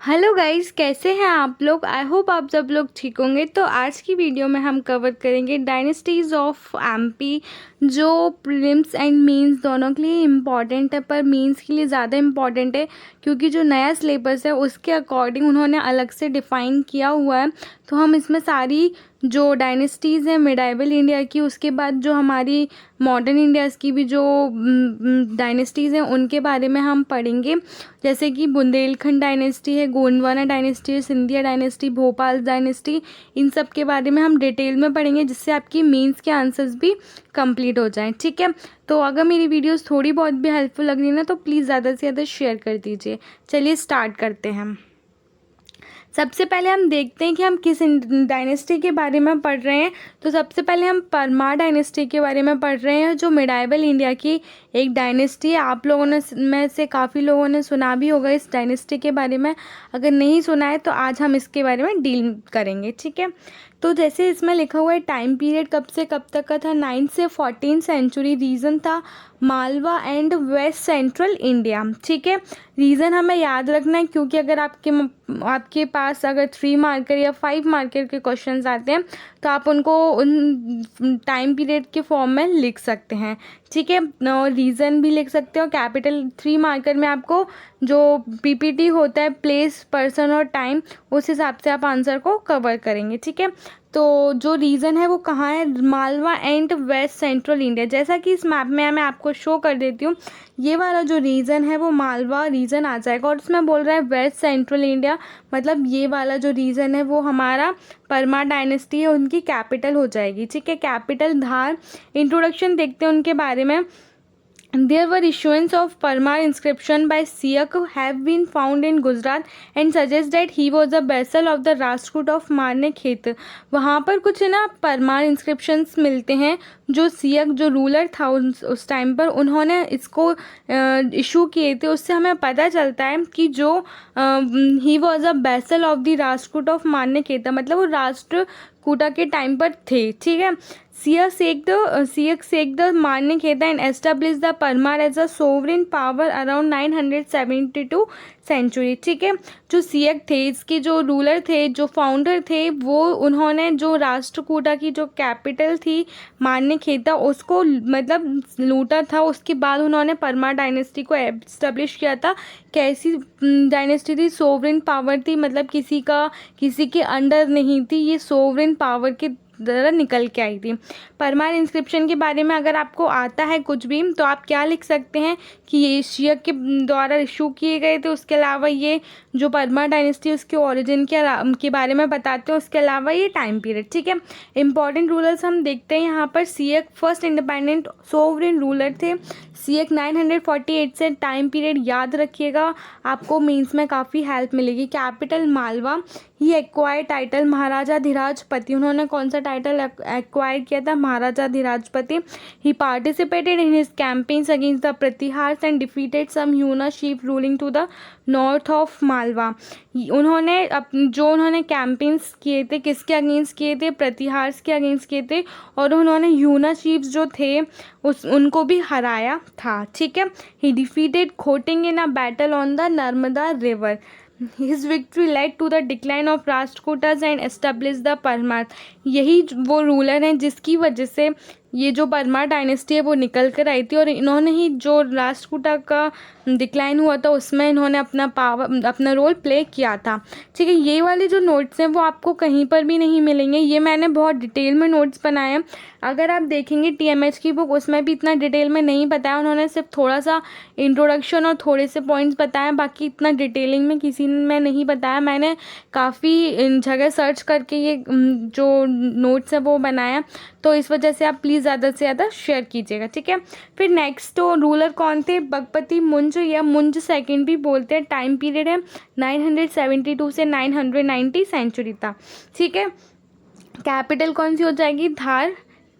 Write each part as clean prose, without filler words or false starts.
Hello guys, कैसे हैं आप लोग। आई होप आप सब लोग ठीक होंगे। तो आज की वीडियो में हम कवर करेंगे डायनेस्टीज़ ऑफ एमपी, जो प्रीलिम्स एंड मेंस दोनों के लिए इम्पॉर्टेंट है, पर मेंस के लिए ज़्यादा इम्पॉर्टेंट है क्योंकि जो नया सिलेबस है उसके अकॉर्डिंग उन्होंने अलग से डिफ़ाइन किया हुआ है। तो हम इसमें सारी जो डायनेस्टीज़ हैं मिडाइवल इंडिया की, उसके बाद जो हमारी मॉडर्न इंडियाज़ की भी जो डायनेस्टीज़ हैं उनके बारे में हम पढ़ेंगे। जैसे कि बुंदेलखंड डायनेस्टी है, गोंडवाना डायनेस्टी है, सिंधिया डायनेस्टी, भोपाल डायनेस्टी, इन सब के बारे में हम डिटेल में पढ़ेंगे, जिससे आपकी मेंस के आंसर्स भी कंप्लीट हो जाएं। ठीक है, तो अगर मेरी वीडियोस थोड़ी बहुत भी हेल्पफुल लग रही है ना, तो प्लीज़ ज़्यादा से ज़्यादा शेयर कर दीजिए। चलिए स्टार्ट करते हैं। सबसे पहले हम देखते हैं कि हम किस डायनेस्टी के बारे में पढ़ रहे हैं। तो सबसे पहले हम परमार डायनेस्टी के बारे में पढ़ रहे हैं, जो मिडाइवल इंडिया की एक डायनेस्टी है। आप लोगों ने में से काफ़ी लोगों ने सुना भी होगा इस डायनेस्टी के बारे में। अगर नहीं सुना है तो आज हम इसके बारे में डील करेंगे। ठीक है, तो जैसे इसमें लिखा हुआ है टाइम पीरियड कब से कब तक का था, 9th से 14th सेंचुरी। रीजन था Malwa and west central India. ठीक है, रीज़न हमें याद रखना है क्योंकि अगर आपके पास अगर 3 मार्कर या 5 मार्कर के क्वेश्चंस आते हैं तो आप उनको उन टाइम पीरियड के फॉर्म में लिख सकते हैं। ठीक है, और रीज़न भी लिख सकते हो। कैपिटल 3 मार्कर में आपको जो पीपीटी होता है, प्लेस, पर्सन और टाइम, उस हिसाब से आप आंसर को कवर करेंगे। ठीक है, तो जो रीज़न है वो कहाँ है, Malwa and west central India. जैसा कि इस मैप में मैं आपको शो कर देती हूँ, ये वाला जो रीजन है वो मालवा रीजन आ जाएगा, और उसमें बोल रहा है वेस्ट सेंट्रल इंडिया, मतलब ये वाला जो रीजन है वो हमारा परमार डायनेस्टी है, उनकी कैपिटल हो जाएगी। ठीक है, कैपिटल धार। इंट्रोडक्शन देखते हैं उनके बारे में। There were issuance of Parmar inscription by Siak have been found in Gujarat and suggest that he was a vassal of the Rajput of मारने खेत। वहाँ पर कुछ है ना परमार इंस्क्रिप्शंस मिलते हैं, जो सियक जो रूलर था उस टाइम पर, उन्होंने इसको इशू किए थे। उससे हमें पता चलता है कि जो he was a vessel of the Rashtrakuta of मारने खेत, मतलब वो राष्ट्रकूटा के टाइम पर थे। ठीक है, Siak sake the मारने खेता and establish the Parmar as a sovereign power around 972 century. ठीक है, जो सियक थे, इसके जो रूलर थे, जो फाउंडर थे, वो उन्होंने जो राष्ट्रकूटा की जो कैपिटल थी मारने खेता, उसको मतलब लूटा था। उसके बाद उन्होंने परमार डायनेस्टी को एस्टेब्लिश किया था। कैसी डायनेस्टी थी, सोवरेन पावर थी, मतलब किसी के अंडर नहीं थी, ये सोवरेन पावर के द्वारा निकल के आई थी। परमार इंस्क्रिप्शन के बारे में अगर आपको आता है कुछ भी, तो आप क्या लिख सकते हैं कि ये एशिया के द्वारा इशू किए गए थे। उसके अलावा ये जो परमार डायनेस्टी उसके ओरिजिन के बारे में बताते हैं। उसके अलावा ये टाइम पीरियड। ठीक है, इंपॉर्टेंट रूलर्स हम देखते हैं यहाँ पर। Siyaka first independent sovereign ruler थे। सियक 948 से टाइम पीरियड याद रखिएगा, आपको मीन्स में काफ़ी हेल्प मिलेगी। Capital Malwa. He acquired title Maharaja Dhirajapati. उन्होंने कौन सा टाइटल एक्वायर किया था, Maharaja Dhirajapati. He participated in his campaigns against the Pratiharas and defeated some Huna chiefs ruling to the north of Malwa. उन्होंने कैंपेन्स किए थे, किसके अगेंस्ट किए थे, प्रतिहार्स के अगेंस्ट किए थे, और उन्होंने ह्यूना शीप्स जो थे उनको भी हराया था। ठीक है, he defeated Khottiga in a battle on the Narmada river. His victory led to the decline of Rashtrakutas and established the Paramara. यही वो रूलर हैं जिसकी वजह से ये जो परमार डायनेस्टी है वो निकल कर आई थी, और इन्होंने ही जो राष्ट्रकूटा का डिक्लाइन हुआ था उसमें इन्होंने अपना रोल प्ले किया था। ठीक है, ये वाले जो नोट्स हैं वो आपको कहीं पर भी नहीं मिलेंगे, ये मैंने बहुत डिटेल में नोट्स बनाए हैं। अगर आप देखेंगे टीएमएच की बुक, उसमें भी इतना डिटेल में नहीं बताया, उन्होंने सिर्फ थोड़ा सा इंट्रोडक्शन और थोड़े से पॉइंट्स बताए, बाकी इतना डिटेलिंग में किसी ने नहीं बताया। मैंने काफ़ी जगह सर्च करके ये जो नोट्स है वो बनाया, तो इस वजह से आप प्लीज़ ज़्यादा से ज़्यादा शेयर कीजिएगा। ठीक है, फिर नेक्स्ट तो रूलर कौन थे, बगपति मुंज या मुंज सेकंड भी बोलते हैं। टाइम पीरियड है 972 से 990 सेंचुरी था। ठीक है, कैपिटल कौन सी हो जाएगी, धार।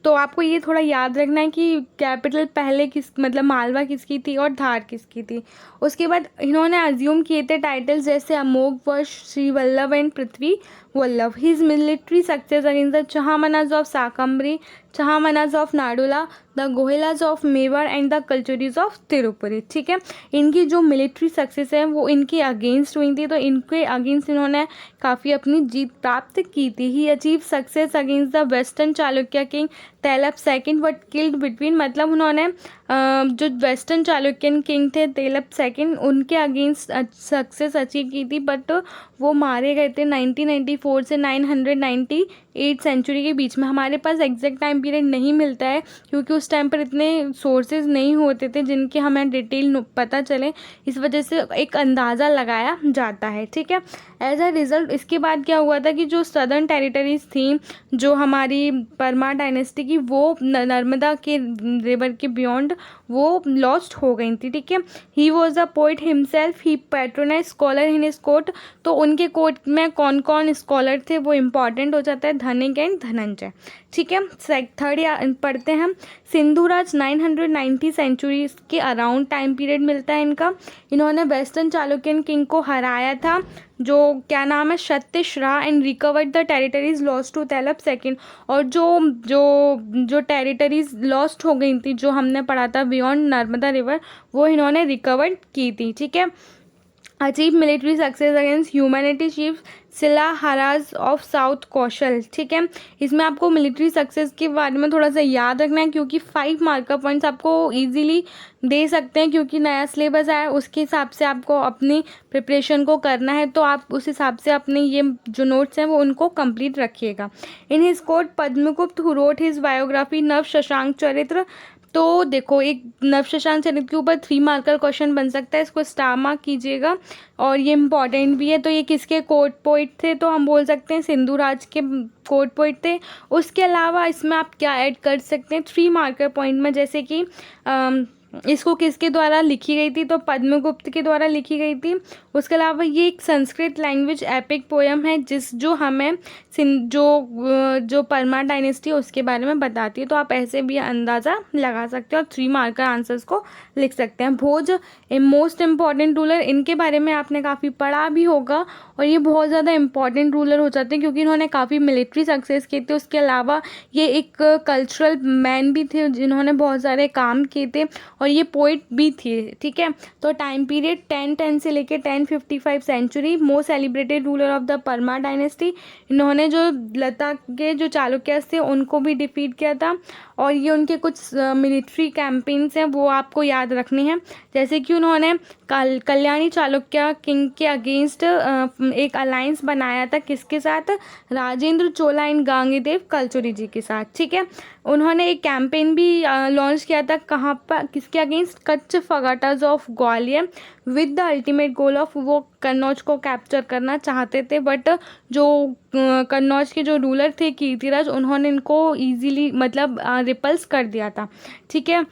तो आपको ये थोड़ा याद रखना है कि कैपिटल पहले मतलब मालवा किसकी थी और धार किसकी थी। उसके बाद इन्होंने अज्यूम किए थे टाइटल्स जैसे Amoghavarsha, Shri Vallabha and Prithvi Vallabha. His military success against the Chahamanas of Shakambhari. Chahamanas of Naddula, the Guhilas of Mewar and the Kalachuris of Tripuri. ठीक है, इनकी जो मिलिट्री सक्सेस है वो इनके अगेंस्ट हुई थी, तो इनके अगेंस्ट इन्होंने काफ़ी अपनी जीत प्राप्त की थी। He achieved success against the western Chalukya king Tailapa second but killed between, मतलब उन्होंने जो वेस्टर्न चालुक्यन किंग थे तेलप सेकंड, उनके अगेंस्ट सक्सेस अचीव की थी, बट वो मारे गए थे 1994 से 998 सेंचुरी के बीच में। हमारे पास एग्जैक्ट टाइम पीरियड नहीं मिलता है क्योंकि उस टाइम पर इतने सोर्सेज नहीं होते थे जिनके हमें डिटेल पता चले, इस वजह से एक अंदाज़ा लगाया जाता है। ठीक है, एज अ रिज़ल्ट इसके बाद क्या हुआ था कि जो सदर्न टेरिटरीज थी जो हमारी परमार डायनेस्टी की, वो नर्मदा के रिवर के बियॉन्ड वो लॉस्ट हो गई थी। ठीक है, he was a poet himself, he patronise scholar in his court. तो उनके कोर्ट में कौन कौन स्कॉलर थे वो इम्पॉर्टेंट हो जाता है, धनिक एंड धनंजय। ठीक है, थर्ड पढ़ते हैं हम। सिंधुराज 990 सेंचुरी के अराउंड टाइम पीरियड मिलता है इनका। इन्होंने वेस्टर्न चालुक्यन किंग को हराया था जो क्या नाम है Satyashraya, and recovered the territories lost to Tailapa second. और जो जो जो टेरिटरीज लॉस्ट हो गई थी जो हमने पढ़ा था बियॉन्ड नर्मदा रिवर, वो इन्होंने रिकवर्ड की थी। ठीक है, achieve military success against humanity chief सिला हराज ऑफ साउथ कौशल। ठीक है, इसमें आपको मिलिट्री सक्सेस के बारे में थोड़ा सा याद रखना है क्योंकि 5 मार्कर पॉइंट्स आपको इजीली दे सकते हैं, क्योंकि नया सिलेबस आया उसके हिसाब से आपको अपनी प्रिपरेशन को करना है, तो आप उस हिसाब से अपने ये जो नोट्स हैं वो उनको कंप्लीट रखिएगा। In his court Padmagupta who wrote his biography नव शशांक चरित्र। तो देखो, एक नवशशांक चरित्र के ऊपर 3 मार्कर क्वेश्चन बन सकता है, इसको स्टार मार्क कीजिएगा और ये इम्पॉर्टेंट भी है। तो ये किसके कोर्ट पोइट थे, तो हम बोल सकते हैं सिंधुराज के कोर्ट पोइट थे। उसके अलावा इसमें आप क्या ऐड कर सकते हैं 3 मार्कर पॉइंट में, जैसे कि इसको किसके द्वारा लिखी गई थी, तो पद्मगुप्त के द्वारा लिखी गई थी। उसके अलावा ये एक संस्कृत लैंग्वेज एपिक पोयम है जो हमें जो परमार डायनेस्टी है उसके बारे में बताती है। तो आप ऐसे भी अंदाज़ा लगा सकते हो और 3 मार्कर आंसर्स को लिख सकते हैं। भोज ए मोस्ट इम्पॉर्टेंट रूलर, इनके बारे में आपने काफ़ी पढ़ा भी होगा और ये बहुत ज़्यादा इम्पॉर्टेंट रूलर हो जाते हैं क्योंकि इन्होंने काफ़ी मिलिट्री सक्सेस किए थे। उसके अलावा ये एक कल्चरल मैन भी थे जिन्होंने बहुत सारे काम किए थे और ये पोइट भी थे। ठीक है, तो टाइम पीरियड 1010 से लेके 1055 century. Most celebrated ruler of the Parmar dynasty, इन्होंने जो लता के जो चालुक्यस थे उनको भी डिफीट किया था और ये उनके कुछ मिलिट्री कैंपेन्स हैं वो आपको याद रखनी है। जैसे कि उन्होंने कल्याणी चालुक्य किंग के अगेंस्ट एक अलायंस बनाया था, किसके साथ, राजेंद्र चोला एंड गांगेदेव कलचुरी जी के साथ। ठीक है, उन्होंने एक कैंपेन भी लॉन्च किया था, कहाँ पर, किसके against, Kachchhapaghatas of Gwalior, with the ultimate goal of, वो कन्नौज को कैप्चर करना चाहते थे, बट जो कन्नौज के जो रूलर थे कीर्तिराज, उन्होंने इनको ईजीली मतलब रिपल्स कर दिया था। ठीक है,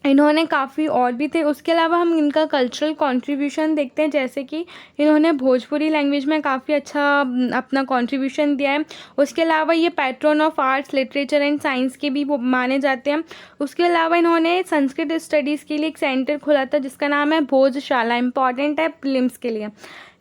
इन्होंने काफ़ी और भी थे। उसके अलावा हम इनका कल्चरल कंट्रीब्यूशन देखते हैं, जैसे कि इन्होंने भोजपुरी लैंग्वेज में काफ़ी अच्छा अपना कंट्रीब्यूशन दिया है। उसके अलावा ये pattern of arts, literature and science के भी वो माने जाते हैं। उसके अलावा इन्होंने संस्कृत स्टडीज़ के लिए एक सेंटर खोला था जिसका नाम है भोजशाला, इंपॉर्टेंट है प्रीलिम्स के लिए।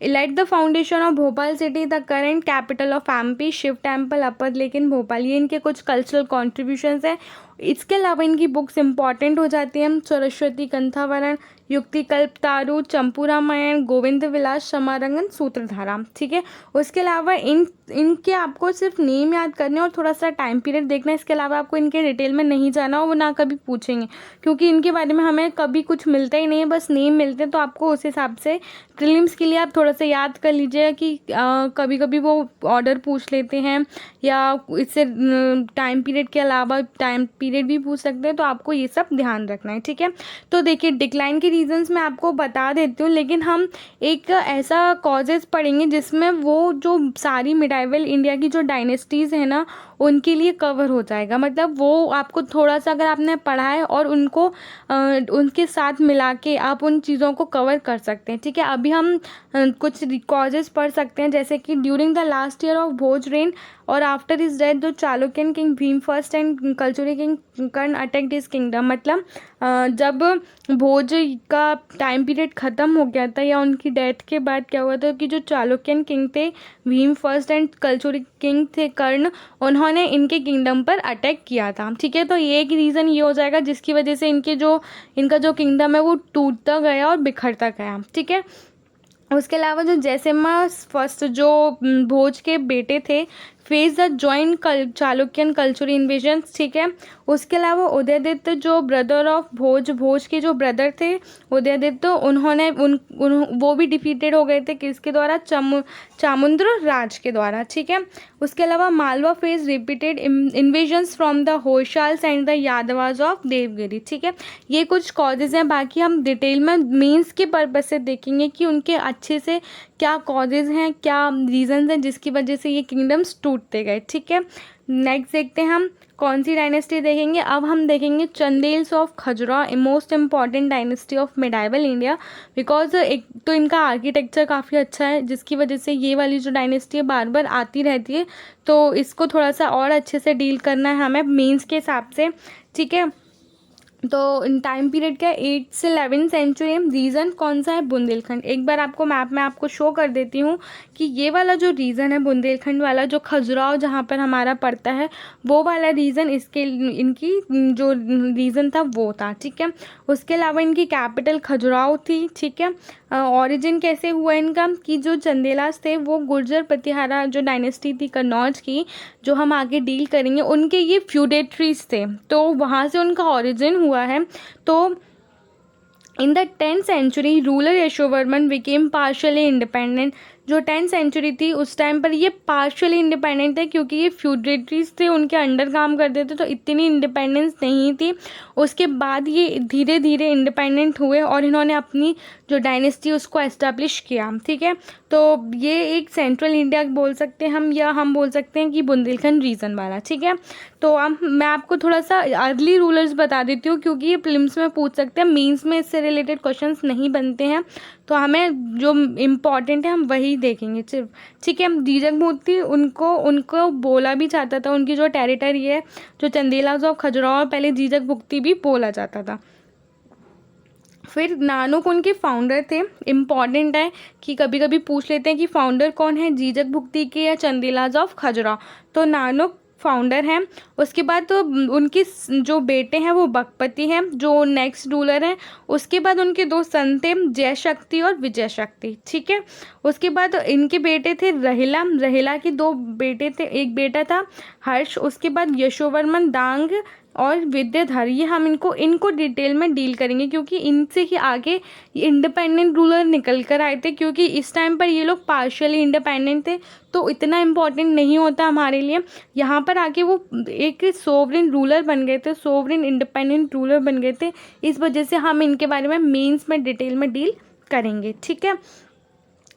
Like the foundation of Bhopal city, the current capital of MP, Shiva temple, upper lake in Bhopal, ये इनके कुछ कल्चरल कॉन्ट्रीब्यूशंस हैं। इसके अलावा इनकी बुक्स इंपॉर्टेंट हो जाती हैं, सरस्वती कंथावरण, युक्ति कल्पतारु, चंपू रामायण, गोविंद विलास, समारंगन, सूत्रधारा। ठीक है, उसके अलावा इनके आपको सिर्फ नेम याद करने और थोड़ा सा टाइम पीरियड देखना है। इसके अलावा आपको इनके डिटेल में नहीं जाना हो, वो ना कभी पूछेंगे क्योंकि इनके बारे में हमें कभी कुछ मिलता ही नहीं है, बस नेम मिलते हैं। तो आपको उस हिसाब से प्रीलिम्स के लिए आप थोड़ा सा याद कर लीजिए कि कभी कभी वो ऑर्डर पूछ लेते हैं या इससे टाइम पीरियड के अलावा टाइम पीरियड भी पूछ सकते हैं, तो आपको ये सब ध्यान रखना है। ठीक है, तो देखिए डिक्लाइन के रीजंस मैं आपको बता देती हूँ, लेकिन हम एक ऐसा कॉजेज़ पढ़ेंगे जिसमें वो जो सारी मिडाइवल इंडिया की जो डायनेस्टीज़ है ना उनके लिए कवर हो जाएगा। मतलब वो आपको थोड़ा सा अगर आपने पढ़ा है और उनको उनके साथ मिला के आप उन चीज़ों को कवर कर सकते हैं। ठीक है, अभी हम कुछ कॉजेज़ पढ़ सकते हैं, जैसे कि during the last year of Bhoja reign और आफ्टर हिज डेथ जो Chalukyan king Bhima first and Kalachuri king Karna attacked his kingdom, मतलब जब भोज का टाइम पीरियड ख़त्म हो गया था या उनकी डेथ के बाद क्या हुआ था कि जो चालुक्यन किंग थे Bhim first and Kalachuri king थे कर्ण, उन्होंने इन्होंने इनके किंगडम पर अटैक किया था। ठीक है, तो ये एक रीज़न ये हो जाएगा जिसकी वजह से इनका जो किंगडम है वो टूटता गया और बिखरता गया। ठीक है, उसके अलावा जो जयसिम्हा फर्स्ट जो भोज के बेटे थे face the joint Chalukyan cultural invasions. ठीक है, उसके अलावा उदयदित्य जो ब्रदर ऑफ भोज के जो ब्रदर थे उदयदित्य, उन्होंने वो भी डिफीटेड हो गए थे किसके द्वारा, चामुंद्र राज के द्वारा। ठीक है, उसके अलावा Malwa faced repeated invasions from the Hoysalas and the Yadavas of Devagiri. ठीक है, ये कुछ कॉजेज़ हैं, बाकी हम डिटेल में मीन्स के पर्पज से देखेंगे कि उनके अच्छे से क्या कॉजेज़ हैं, क्या रीजंस हैं जिसकी वजह से ये किंगडम्स टूटते गए। ठीक है, नेक्स्ट देखते हैं हम कौन सी डायनेस्टी देखेंगे। अब हम देखेंगे Chandelas of Khajuraho, most important dynasty of medieval India, because एक तो इनका आर्किटेक्चर काफ़ी अच्छा है जिसकी वजह से ये वाली जो डायनेस्टी है बार बार आती रहती है, तो इसको थोड़ा सा और अच्छे से डील करना है हमें मीन्स के हिसाब से। ठीक है, तो टाइम पीरियड क्या है 8 से 11 सेंचुरी। रीज़न कौन सा है, बुंदेलखंड। एक बार आपको मैप में आपको शो कर देती हूँ कि ये वाला जो रीज़न है बुंदेलखंड वाला, जो खजुराहो जहाँ पर हमारा पड़ता है, वो वाला रीज़न इनकी जो रीज़न था वो था। ठीक है, उसके अलावा इनकी कैपिटल खजुराहो थी। ठीक है, ऑरिजिन कैसे हुआ इनका कि जो चंदेलास थे वो गुर्जर प्रतिहारा जो डायनेस्टी थी कन्नौज की, जो हम आगे डील करेंगे, उनके ये फ्यूडेटरीज थे, तो वहाँ से उनका ऑरिजिन हुआ है। तो in the 10th century ruler Yashovarman became partially independent. जो 10th सेंचुरी थी उस टाइम पर ये पार्शली इंडिपेंडेंट थे क्योंकि ये फ्यूडेटरीज थे, उनके अंडर काम करते थे, तो इतनी इंडिपेंडेंस नहीं थी। उसके बाद ये धीरे धीरे इंडिपेंडेंट हुए और इन्होंने अपनी जो डायनेस्टी उसको एस्टेब्लिश किया। ठीक है, तो ये एक सेंट्रल इंडिया बोल सकते हैं हम, या हम बोल सकते हैं कि बुंदेलखंड रीजन वाला। ठीक है, तो अब मैं आपको थोड़ा सा अर्ली रूलर्स बता देती हूँ क्योंकि ये प्रीलिम्स में पूछ सकते हैं, मेंस में इससे रिलेटेड क्वेश्चंस नहीं बनते हैं, तो हमें जो इम्पॉर्टेंट है हम वही देखेंगे सिर्फ। ठीक है, जीजक मूर्ति उनको बोला भी जाता था, उनकी जो टेरिटरी है जो चंदेलास ऑफ खजुराहो, पहले जीजक भुक्ति भी बोला जाता था। फिर नानक उनके फाउंडर थे। इम्पॉर्टेंट है कि कभी कभी पूछ लेते हैं कि फाउंडर कौन है, जीजक भुक्ति के या चंदेलास ऑफ खजुराहो, तो नानक फाउंडर हैं। उसके बाद तो उनके जो बेटे हैं वो बकपति हैं जो नेक्स्ट रूलर हैं। उसके बाद उनके दो सन थे, जय शक्ति और विजय शक्ति। ठीक है, उसके बाद इनके बेटे थे रहिला के दो बेटे थे, एक बेटा था हर्ष, उसके बाद यशोवर्मन दांग और विद्याधर। ये हम इनको डिटेल में डील करेंगे क्योंकि इनसे ही आगे इंडिपेंडेंट रूलर निकल कर आए थे, क्योंकि इस टाइम पर ये लोग पार्शियली इंडिपेंडेंट थे तो इतना इम्पोर्टेंट नहीं होता हमारे लिए। यहाँ पर आके वो एक सोवरेन रूलर बन गए थे, सोवरेन इंडिपेंडेंट रूलर बन गए थे, इस वजह से हम इनके बारे में मेंस में डिटेल में डील करेंगे। ठीक है,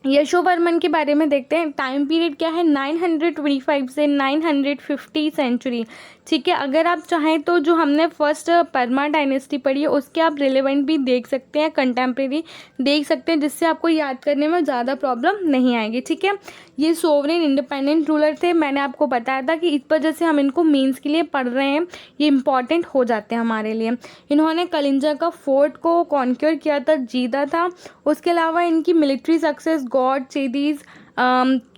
यशोवर्मन के बारे में देखते हैं। टाइम पीरियड क्या है 925 से 950 सेंचुरी। ठीक है, अगर आप चाहें तो जो हमने फर्स्ट परमा डायनेस्टी पढ़ी है उसके आप रिलेवेंट भी देख सकते हैं, कंटेम्प्रेरी देख सकते हैं, जिससे आपको याद करने में ज़्यादा प्रॉब्लम नहीं आएगी। ठीक है, ये सोवरेन इंडिपेंडेंट रूलर थे, मैंने आपको बताया था कि इस वजह से हम इनको मीन्स के लिए पढ़ रहे हैं, ये इंपॉर्टेंट हो जाते हैं हमारे लिए। इन्होंने कलिंजा का फोर्ट को कॉन्क्योर किया था, जीता था। उसके अलावा इनकी military success Gauda, Chedis,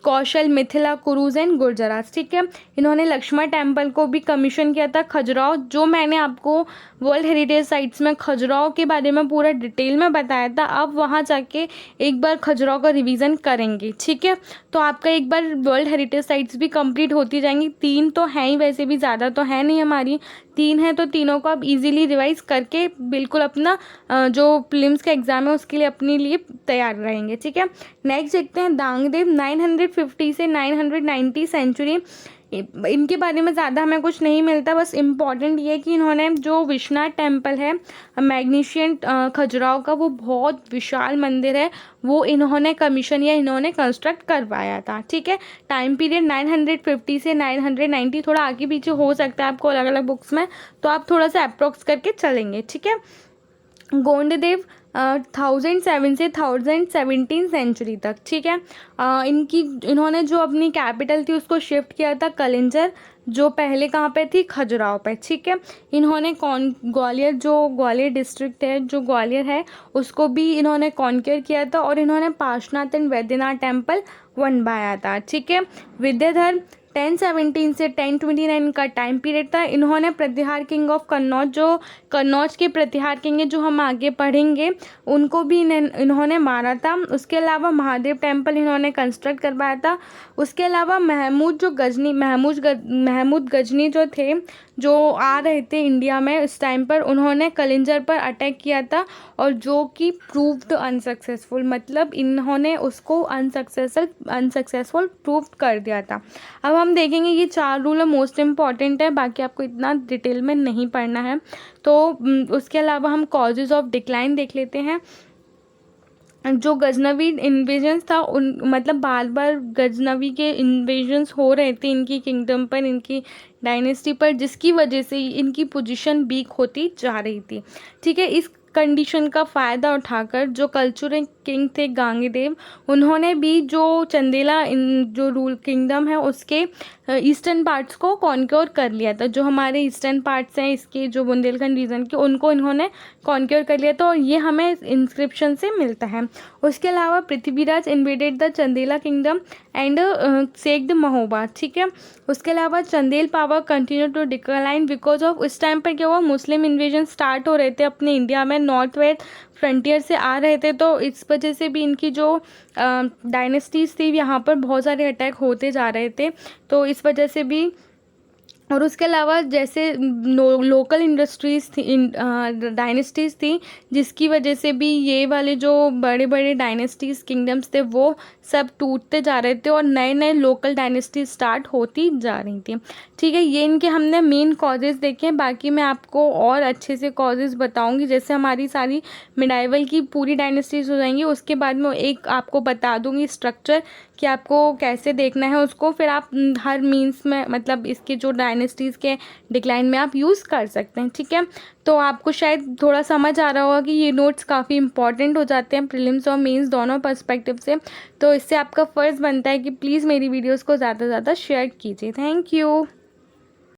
Kosala, Mithila, Kurus and Gurjaras. ठीक है, इन्होंने लक्ष्मण टेम्पल को भी कमीशन किया था। खजुराहो, जो मैंने आपको वर्ल्ड हेरिटेज साइट्स में खजुराहो के बारे में पूरा डिटेल में बताया था, अब वहाँ जाके एक बार खजुराहो का रिवीजन करेंगे। ठीक है, तो आपका एक बार वर्ल्ड हेरिटेज साइट्स भी कंप्लीट होती जाएंगी। 3 तो हैं ही, वैसे भी ज़्यादा तो है नहीं हमारी, 3 हैं, तो तीनों को आप इजीली रिवाइज करके बिल्कुल अपना जो प्रीलिम्स का एग्ज़ाम है उसके लिए अपने लिए तैयार रहेंगे। ठीक है, नेक्स्ट देखते हैं दांगदेव 950 से 990 सेंचुरी। इनके बारे में ज़्यादा हमें कुछ नहीं मिलता, बस इम्पॉर्टेंट ये कि इन्होंने जो विश्वनाथ टेम्पल है मैग्नीशियंट खजुराहो का, वो बहुत विशाल मंदिर है, वो इन्होंने कमीशन या इन्होंने कंस्ट्रक्ट करवाया था। ठीक है, टाइम पीरियड 950 से 990, थोड़ा आगे पीछे हो सकता है आपको अलग अलग बुक्स में, तो आप थोड़ा सा अप्रोक्स करके चलेंगे। ठीक है, गोंडदेव 1007 से 1017 सेंचुरी तक। ठीक है, इन्होंने जो अपनी कैपिटल थी उसको शिफ्ट किया था कलिंजर, जो पहले कहाँ पे थी, खजुराहो पे। ठीक है, इन्होंने ग्वालियर डिस्ट्रिक्ट है जो ग्वालियर है उसको भी इन्होंने कॉन्क्योर किया था, और इन्होंने पार्श्वनाथ एंड वैद्यनाथ टेम्पल बनवाया था। ठीक है, विद्याधर 1017 से 1029 का टाइम पीरियड था। इन्होंने प्रतिहार किंग ऑफ कन्नौज, जो कन्नौज के प्रतिहार किंग है जो हम आगे पढ़ेंगे, उनको भी इन्होंने मारा था। उसके अलावा महादेव टेम्पल इन्होंने कंस्ट्रक्ट करवाया था। उसके अलावा महमूद गजनी जो थे, जो आ रहे थे इंडिया में उस टाइम पर, उन्होंने कलिंजर पर अटैक किया था और जो कि प्रूव्ड अनसक्सेसफुल, मतलब इन्होंने उसको अनसक्सेसफुल प्रूव कर दिया था। अब हम देखेंगे ये 4 रूल मोस्ट इम्पॉर्टेंट है, बाकी आपको इतना डिटेल में नहीं पढ़ना है। तो उसके अलावा हम कॉजेज़ ऑफ डिक्लाइन देख लेते हैं। जो गजनवी इन्वेजन्स था मतलब बार बार गजनवी के इन्वेजन्स हो रहे थे इनकी किंगडम पर, इनकी डायनेस्टी पर, जिसकी वजह से इनकी पोजीशन वीक होती जा रही थी। ठीक है, इस कंडीशन का फ़ायदा उठाकर जो कल्चरल किंग थे गांगेदेव, उन्होंने भी जो चंदेला जो रूल किंगडम है उसके ईस्टर्न पार्ट्स को कॉन्क्योर कर लिया था। जो हमारे ईस्टर्न पार्ट्स हैं इसके, जो बुंदेलखंड रीजन के, उनको इन्होंने कॉन्क्योर कर लिया था और ये हमें इंस्क्रिप्शन से मिलता है। उसके अलावा Prithviraj invaded the Chandela kingdom and sacked Mahoba. ठीक है, उसके अलावा Chandel power continue to decline because of, उस टाइम पर क्या हुआ, मुस्लिम इन्वेजन स्टार्ट हो रहे थे अपने इंडिया में, नॉर्थ वेस्ट फ्रंटियर से आ रहे थे, तो इस वजह से भी इनकी जो डायनेस्टीज़ थी यहाँ पर बहुत सारे अटैक होते जा रहे थे, तो इस वजह से भी। और उसके अलावा जैसे लोकल इंडस्ट्रीज़ थी, डायनेस्टीज़ थी, जिसकी वजह से भी ये वाले जो बड़े बड़े डायनेस्टीज़ किंगडम्स थे वो सब टूटते जा रहे थे और नए नए लोकल डायनेस्टी स्टार्ट होती जा रही थी। ठीक है, ये इनके हमने मेन कॉजेज़ देखे हैं, बाकी मैं आपको और अच्छे से कॉजेज़ बताऊंगी। जैसे हमारी सारी मिडाइवल की पूरी डायनेस्टीज़ हो जाएंगी, उसके बाद मैं एक आपको बता दूंगी स्ट्रक्चर कि आपको कैसे देखना है उसको, फिर आप हर मीन्स में मतलब इसके जो डायनेस्टीज़ के डिक्लाइन में आप यूज़ कर सकते हैं। ठीक है, तो आपको शायद थोड़ा समझ आ रहा होगा कि ये नोट्स काफ़ी इंपॉर्टेंट हो जाते हैं प्रीलिम्स और मेंस दोनों पर्सपेक्टिव से। तो इससे आपका फ़र्ज़ बनता है कि प्लीज़ मेरी वीडियोस को ज़्यादा से ज़्यादा शेयर कीजिए। Thank you.